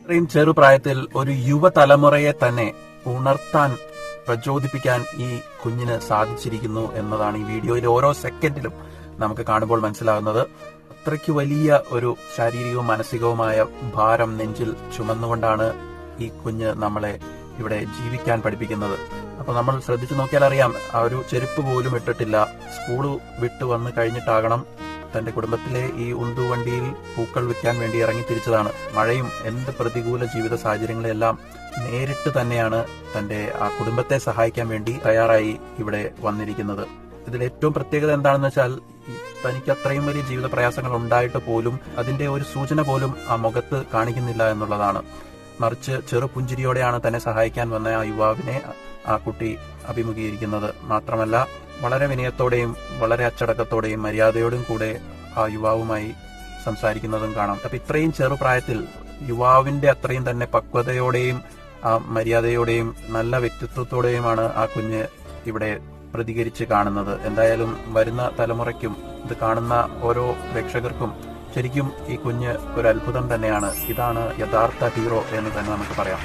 ഇത്രയും ചെറുപ്രായത്തിൽ ഒരു യുവതലമുറയെ തന്നെ ഉണർത്താൻ പ്രചോദിപ്പിക്കാൻ ഈ കുഞ്ഞിന് സാധിച്ചിരിക്കുന്നു എന്നതാണ് ഈ വീഡിയോയിലെ ഓരോ സെക്കൻഡിലും നമുക്ക് കാണുമ്പോൾ മനസ്സിലാകുന്നത്. അത്രയ്ക്ക് വലിയ ഒരു ശാരീരികവും മാനസികവുമായ ഭാരം നെഞ്ചിൽ ചുമന്നുകൊണ്ടാണ് ഈ കുഞ്ഞ് നമ്മളെ ഇവിടെ ജീവിക്കാൻ പഠിപ്പിക്കുന്നത്. അപ്പൊ നമ്മൾ ശ്രദ്ധിച്ചു നോക്കിയാൽ അറിയാം, ആ ഒരു ചെരുപ്പ് പോലും ഇട്ടിട്ടില്ല. സ്കൂള് വിട്ടു വന്ന് കഴിഞ്ഞിട്ടാകണം തന്റെ കുടുംബത്തിലെ ഈ ഉന്തുവണ്ടിയിൽ പൂക്കൾ വിൽക്കാൻ വേണ്ടി ഇറങ്ങി തിരിച്ചതാണ്. മഴയും എന്ത് പ്രതികൂല ജീവിത സാഹചര്യങ്ങളെല്ലാം നേരിട്ട് തന്നെയാണ് തന്റെ ആ കുടുംബത്തെ സഹായിക്കാൻ വേണ്ടി തയ്യാറായി ഇവിടെ വന്നിരിക്കുന്നത്. ഇതിൽ ഏറ്റവും പ്രത്യേകത എന്താണെന്ന് വെച്ചാൽ, തനിക്ക് അത്രയും വലിയ ജീവിത പ്രയാസങ്ങൾ ഉണ്ടായിട്ട് പോലും അതിന്റെ ഒരു സൂചന പോലും ആ മുഖത്ത് കാണിക്കുന്നില്ല എന്നുള്ളതാണ്. മറിച്ച് ചെറുപുഞ്ചിരിയോടെയാണ് തന്നെ സഹായിക്കാൻ വന്ന ആ യുവാവിനെ ആ കുട്ടി അഭിമുഖീകരിക്കുന്നത്. മാത്രമല്ല, വളരെ വിനയത്തോടെയും വളരെ അച്ചടക്കത്തോടെയും മര്യാദയോടും കൂടെ ആ യുവാവുമായി സംസാരിക്കുന്നതും കാണാം. അപ്പൊ ഇത്രയും ചെറുപ്രായത്തിൽ യുവാവിന്റെ അത്രയും തന്നെ പക്വതയോടെയും ആ മര്യാദയോടെയും നല്ല വ്യക്തിത്വത്തോടെയുമാണ് ആ കുഞ്ഞ് ഇവിടെ പ്രതികരിച്ച് കാണുന്നത്. എന്തായാലും വരുന്ന തലമുറയ്ക്കും ഇത് കാണുന്ന ഓരോ പ്രേക്ഷകർക്കും ശരിക്കും ഈ കുഞ്ഞ് ഒരു അത്ഭുതം തന്നെയാണ്. ഇതാണ് യഥാർത്ഥ ഹീറോ എന്ന് തന്നെ നമുക്ക് പറയാം.